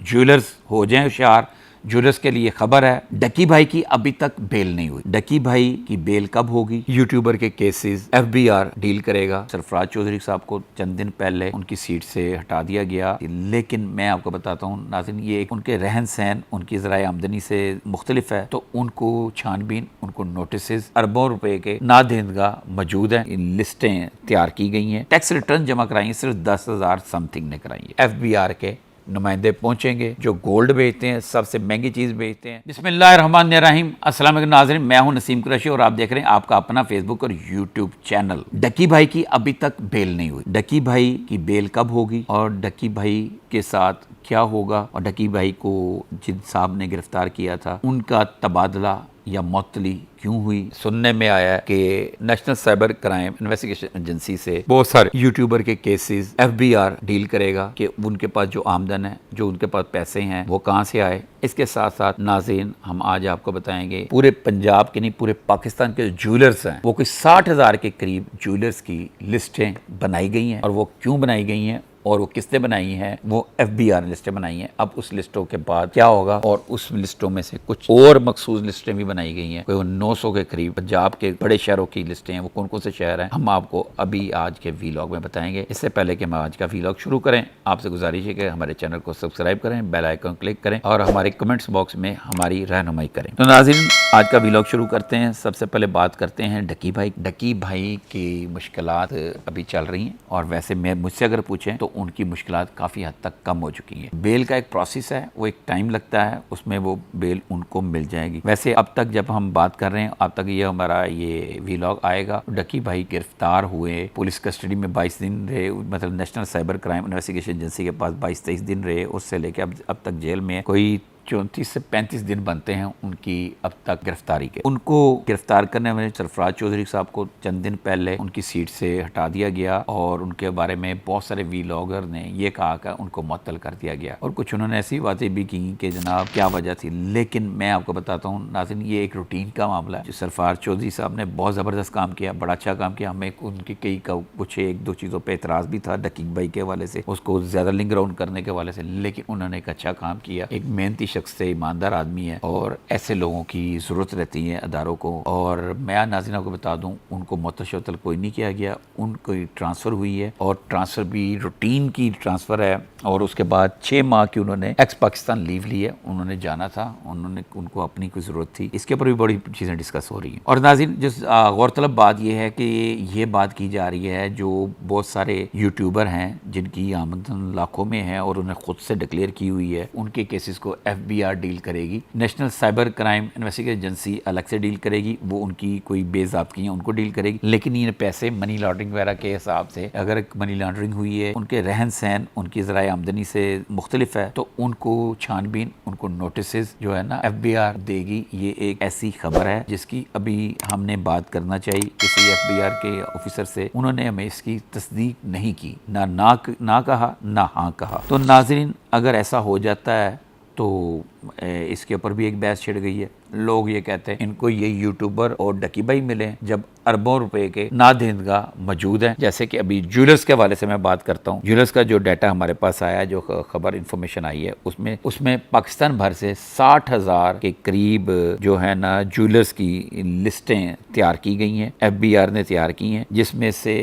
Jewellers हो जाएं होशियार। ज्वेलर्स के लिए खबर है, डकी भाई की अभी तक बेल नहीं हुई। डकी भाई की बेल कब होगी? यूट्यूबर के केसेस एफबीआर डील करेगा। सरफराज चौधरी साहब को चंद दिन पहले उनकी सीट से हटा दिया गया, लेकिन मैं आपको बताता हूँ नाज़रीन, ये उनके रहन सहन उनकी ज़राए आमदनी से मुख्तलिफ है, तो उनको छानबीन, उनको नोटिस अरबों रुपए के नादेंदगा मौजूद हैं। लिस्टें तैयार की गई हैं, टैक्स रिटर्न जमा कराई, सिर्फ 10,000 समथिंग ने कराई है। एफबीआर के नुमाइंदे पहुंचेंगे जो गोल्ड बेचते हैं, सबसे महंगी चीज़ बेचते हैं। बिस्मिल्लाहिर्रहमानिर्रहीम, अस्सलाम वालेकुम नाज़रीन, मैं हूं नसीम कुरैशी और आप देख रहे हैं आपका अपना फेसबुक और यूट्यूब चैनल। डकी भाई की अभी तक बेल नहीं हुई। डकी भाई की बेल कब होगी और डकी भाई के साथ क्या होगा, और डकी भाई को जिन साहब ने गिरफ्तार किया था उनका तबादला या मुअत्तली क्यों हुई? सुनने में आया है कि national cyber crime investigation agency से बहुत सारे यूट्यूबर के केसेस एफबीआर डील करेगा कि उनके पास जो आमदन है, जो उनके पास पैसे हैं, वो कहां से आए। इसके साथ साथ नाज़रीन, हम आज आपको बताएंगे पूरे पंजाब के नहीं, पूरे पाकिस्तान के ज्वेलर्स हैं, वो कोई 60,000 के करीब ज्वेलर्स की लिस्टें बनाई गई हैं, और वो क्यों बनाई गई हैं और वो किसने बनाई हैं? वो एफबीआर लिस्टें बनाई हैं। अब उस लिस्टों के बाद क्या होगा, और उस लिस्टों में से कुछ और मखसूस लिस्टें भी बनाई गई हैं, कोई 900 के करीब पंजाब के बड़े शहरों की लिस्टें हैं। वो कौन कौन से शहर हैं, हम आपको अभी आज के वीलॉग में बताएंगे। इससे पहले कि हम आज का वीलॉग शुरू करें, आपसे गुजारिश है कि हमारे चैनल को सब्सक्राइब करें, बेल आइकन क्लिक करें और हमारे कमेंट्स बॉक्स में हमारी रहनुमाई करें। तो नाज़रीन, आज का वीलॉग शुरू करते हैं। सबसे पहले बात करते हैं डकी भाई। डकी भाई की मुश्किलात अभी चल रही हैं, और वैसे मैं मुझसे अगर पूछें तो उनकी मुश्किलात काफ़ी हद तक कम हो चुकी हैं। बेल का एक प्रोसेस है, वो एक टाइम लगता है, उसमें वो बेल उनको मिल जाएगी। वैसे अब तक जब हम बात कर रहे हैं, अब तक ये हमारा ये वीलॉग आएगा, डकी भाई गिरफ्तार हुए, पुलिस कस्टडी में 22 दिन रहे, मतलब national cyber crime investigation agency के पास 22-23 दिन रहे, उससे लेके अब तक जेल में कोई 34 से 35 दिन बनते हैं उनकी अब तक गिरफ्तारी के। उनको गिरफ्तार करने में सरफराज चौधरी साहब को चंद दिन पहले उनकी सीट से हटा दिया गया, और उनके बारे में बहुत सारे वीलॉगर ने ये कहा कि उनको मुअत्तल कर दिया गया, और कुछ उन्होंने ऐसी बातें भी की कि जनाब क्या वजह थी। लेकिन मैं आपको बताता हूँ नाज़रीन, ये एक रूटीन का मामला है। जो सरफराज चौधरी साहब ने बहुत ज़बरदस्त काम किया, बड़ा अच्छा काम किया। हमें उनकी कई कुछ एक दो चीज़ों पर एतराज़ भी था डकी भाई के हवाले से, उसको ज़्यादा लिंक राउंड करने के हवाले से, लेकिन उन्होंने एक अच्छा काम किया। एक मेहनती शख्स से, ईमानदार आदमी है, और ऐसे लोगों की ज़रूरत रहती है अदारों को। और मैं नाज़रीन को बता दूं, उनको मुअत्तल कोई नहीं किया गया, उनको ट्रांसफ़र हुई है, और ट्रांसफ़र भी रूटीन की ट्रांसफ़र है। और उसके बाद 6 माह की उन्होंने एक्स पाकिस्तान लीव ली है, उन्होंने जाना था, उनको अपनी कोई ज़रूरत थी। इसके ऊपर भी बड़ी चीज़ें डिस्कस हो रही हैं। और नाज़रीन, जो गौरतलब बात यह है कि ये बात की जा रही है, जो बहुत सारे यूट्यूबर हैं जिनकी आमदन लाखों में है और उन्हें खुद से डिक्लेयर की हुई है, उनके केसेस को एफबीआर डील करेगी। National cyber crime investigation agency अलग से डील करेगी, वो उनकी कोई बेज़ाब्तगी हैं उनको डील करेगी। लेकिन ये पैसे मनी लॉन्ड्रिंग वगैरह के हिसाब से अगर मनी लॉन्ड्रिंग हुई है, उनके रहन सहन उनकी ज़राए आमदनी से मुख्तलिफ है, तो उनको छानबीन, उनको नोटिस जो है ना एफबीआर देगी। ये एक ऐसी खबर है जिसकी अभी हमने बात करना चाहिए किसी एफबीआर के ऑफिसर से, उन्होंने हमें इसकी तस्दीक नहीं की, ना कहा ना हाँ कहा। तो नाज़रीन, अगर ऐसा हो जाता है तो इसके ऊपर भी एक बहस छिड़ गई है। लोग ये कहते हैं इनको ये यूट्यूबर और डकी भाई मिले जब अरबों रुपए के नादेंदगा मौजूद हैं। जैसे कि अभी ज्वेलर्स के हवाले से मैं बात करता हूँ, ज्वेलर्स का जो डाटा हमारे पास आया, जो खबर इन्फॉर्मेशन आई है, उसमें पाकिस्तान भर से 60,000 के करीब जो है ना ज्वेलर्स की लिस्टें तैयार की गई हैं, एफबीआर ने तैयार की हैं, जिसमें से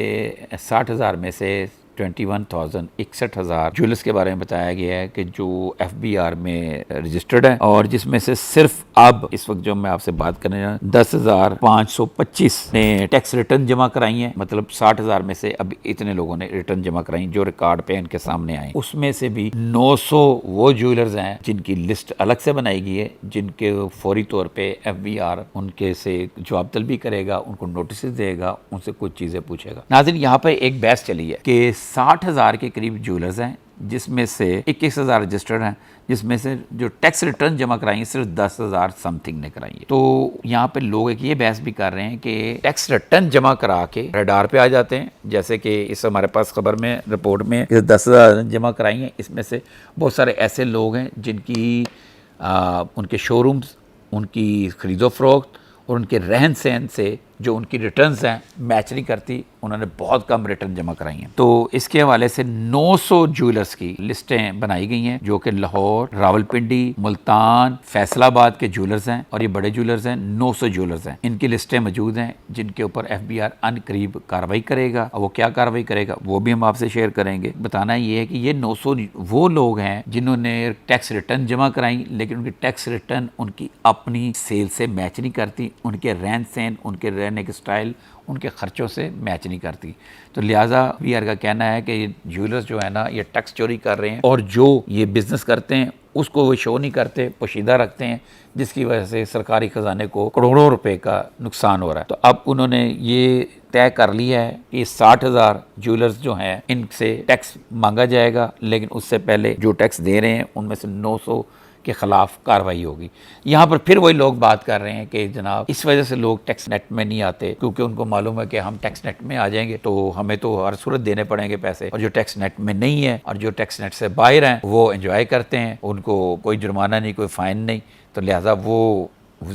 60,000 में से 61,000 ज्वेलर्स के बारे में बताया गया है कि जो एफबीआर में रजिस्टर्ड है, और जिसमें से सिर्फ अब इस वक्त जो मैं आपसे बात करने जा रहा हूं 10,525 ने टैक्स रिटर्न जमा कराई है। मतलब 60,000 में से अब इतने लोगों ने रिटर्न जमा कराई जो रिकॉर्ड पे इनके सामने आए। उसमें से भी 900 वो ज्वेलर्स हैं जिनकी लिस्ट अलग से बनाई गई है, जिनके फौरी तौर पे एफबीआर उनके से जवाब तलबी करेगा, उनको नोटिस देगा, उनसे कुछ चीजें पूछेगा। नाज़रीन, यहाँ पे एक बहस चली है कि 60,000 के करीब ज्वेलर्स हैं, जिसमें से 21,000 रजिस्टर्ड हैं, जिसमें से जो टैक्स रिटर्न जमा कराई सिर्फ 10,000 समथिंग ने कराई है। तो यहाँ पे लोग एक ये बहस भी कर रहे हैं कि टैक्स रिटर्न जमा करा के रडार पे आ जाते हैं, जैसे कि इस हमारे पास खबर में, रिपोर्ट में 10,000 जमा कराई हैं। इसमें से बहुत सारे ऐसे लोग हैं जिनकी उनके शोरूम्स, उनकी खरीदो फरोख्त और उनके रहन सहन से جو ان کی ریٹرنز ہیں میچ نہیں کرتی، انہوں نے بہت کم ریٹرن جمع کرائی ہیں۔ تو اس کے حوالے سے 900 جیولرز کی لسٹیں بنائی گئی ہیں جو کہ لاہور، راولپنڈی، ملتان، فیصل آباد کے جیولرز ہیں، اور یہ بڑے جیولرز ہیں، 900 جیولرز ہیں۔ ان کی لسٹیں موجود ہیں جن کے اوپر ایف بی آر ان قریب کارروائی کرے گا، اور وہ کیا کارروائی کرے گا وہ بھی ہم آپ سے شیئر کریں گے۔ بتانا یہ ہے کہ یہ 900 وہ لوگ ہیں جنہوں نے ٹیکس ریٹرن جمع کرائیں، لیکن ان کی ٹیکس ریٹرن ان کی اپنی سیل سے میچ نہیں کرتی، ان کے رہن سہن، ان کے رہنے کے سٹائل، ان کے خرچوں سے میچ نہیں کرتی۔ تو لہٰذا وی آر کا کہنا ہے کہ یہ جیولرز جو ہے نا یہ ٹیکس چوری کر رہے ہیں، اور جو یہ بزنس کرتے ہیں اس کو وہ شو نہیں کرتے، پوشیدہ رکھتے ہیں، جس کی وجہ سے سرکاری خزانے کو کروڑوں روپے کا نقصان ہو رہا ہے۔ تو اب انہوں نے یہ طے کر لیا ہے کہ 60,000 جیولرز جو ہیں ان سے ٹیکس مانگا جائے گا، لیکن اس سے پہلے جو ٹیکس دے رہے ہیں ان میں سے 900 کے خلاف کارروائی ہوگی۔ یہاں پر پھر وہی لوگ بات کر رہے ہیں کہ جناب اس وجہ سے لوگ ٹیکس نیٹ میں نہیں آتے، کیونکہ ان کو معلوم ہے کہ ہم ٹیکس نیٹ میں آ جائیں گے تو ہمیں تو ہر صورت دینے پڑیں گے پیسے، اور جو ٹیکس نیٹ میں نہیں ہے اور جو ٹیکس نیٹ سے باہر ہیں وہ انجوائے کرتے ہیں، ان کو کوئی جرمانہ نہیں، کوئی فائن نہیں، تو لہٰذا وہ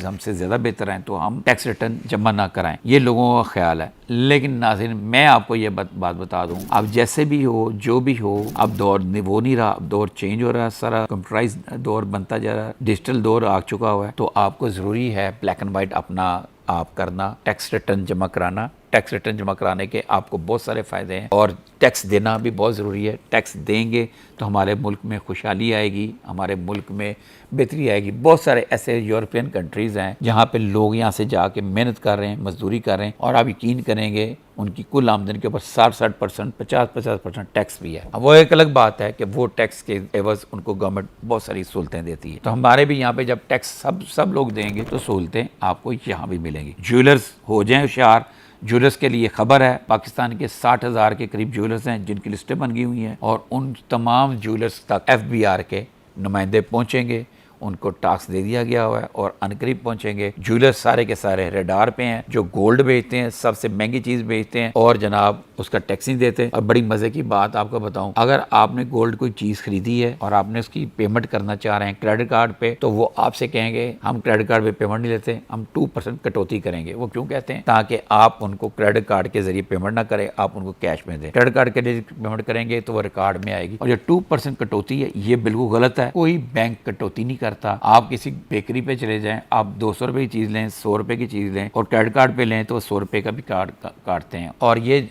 ہم سے زیادہ بہتر ہیں تو ہم ٹیکس ریٹرن جمع نہ کرائیں، یہ لوگوں کا خیال ہے۔ لیکن ناظرین میں آپ کو یہ بات بتا دوں، اب جیسے بھی ہو، جو بھی ہو، اب دور وہ نہیں رہا، اب دور چینج ہو رہا ہے، سارا کمپیوٹرائز دور بنتا جا رہا ہے، ڈیجیٹل دور آ چکا ہوا ہے، تو آپ کو ضروری ہے بلیک اینڈ وائٹ اپنا آپ کرنا، ٹیکس ریٹرن جمع کرانا۔ ٹیکس ریٹرن جمع کرانے کے آپ کو بہت سارے فائدے ہیں، اور ٹیکس دینا بھی بہت ضروری ہے۔ ٹیکس دیں گے تو ہمارے ملک میں خوشحالی آئے گی، ہمارے ملک میں بہتری آئے گی۔ بہت سارے ایسے یورپین کنٹریز ہیں جہاں پہ لوگ یہاں سے جا کے محنت کر رہے ہیں، مزدوری کر رہے ہیں، اور آپ یقین کریں گے ان کی کل آمدن کے اوپر 60%، 50% ٹیکس بھی ہے۔ اب وہ ایک الگ بات ہے کہ وہ ٹیکس کے عوض ان کو گورنمنٹ بہت ساری سہولتیں دیتی ہے، تو ہمارے بھی یہاں پہ جب ٹیکس سب لوگ دیں گے تو سہولتیں آپ کو یہاں بھی ملیں گی۔ جیولرز ہو جائیں ہوشیار۔ جیولرز کے لیے خبر ہے، پاکستان کے 60,000 کے قریب جیولرز ہیں جن کی لسٹیں بن گئی ہوئی ہیں، اور ان تمام جیولرز تک ایف بی آر کے نمائندے پہنچیں گے، ان کو ٹاسک دے دیا گیا ہوا ہے اور عنقریب پہنچیں گے۔ جیولرز سارے کے سارے ریڈار پہ ہیں، جو گولڈ بیچتے ہیں، سب سے مہنگی چیز بیچتے ہیں، اور جناب اس کا ٹیکس نہیں دیتے۔ اور بڑی مزے کی بات آپ کو بتاؤں، اگر آپ نے گولڈ کوئی چیز خریدی ہے اور آپ نے اس کی پیمنٹ کرنا چاہ رہے ہیں کریڈٹ کارڈ پہ، تو وہ آپ سے کہیں گے ہم کریڈٹ کارڈ پہ پیمنٹ نہیں لیتے، ہم 2% کٹوتی کریں گے۔ وہ کیوں کہتے ہیں؟ تاکہ آپ ان کو کریڈٹ کارڈ کے ذریعے پیمنٹ نہ کریں، آپ ان کو کیش میں دیں۔ کریڈٹ کارڈ کے لیے پیمنٹ کریں گے تو وہ ریکارڈ میں آئے گی، اور جو 2% کٹوتی ہے یہ بالکل غلط ہے، کوئی بینک کٹوتی نہیں کرتا۔ آپ کسی بیکری پہ چلے جائیں، آپ 200 روپے کی چیز لیں، 100 روپے کی چیز لیں، اور کریڈٹ کارڈ پہ لیں تو وہ 100 روپے کا بھی کارڈ کاٹتے ہیں۔ اور یہ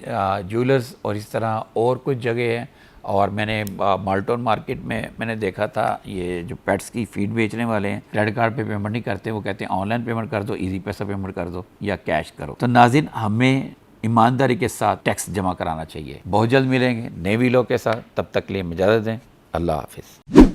جیولرز اور اس طرح اور کچھ جگہ ہیں، اور میں نے مالٹون مارکیٹ میں نے دیکھا تھا، یہ جو پیٹس کی فیڈ بیچنے والے ہیں کریڈٹ کارڈ پہ پیمنٹ نہیں کرتے، وہ کہتے ہیں آن لائن پیمنٹ کر دو، ایزی پیسہ پیمنٹ کر دو یا کیش کرو۔ تو ناظرین ہمیں ایمانداری کے ساتھ ٹیکس جمع کرانا چاہیے۔ بہت جلد ملیں گے نئے ویڈیو کے ساتھ، تب تک کے لیے اجازت دیں، اللہ حافظ۔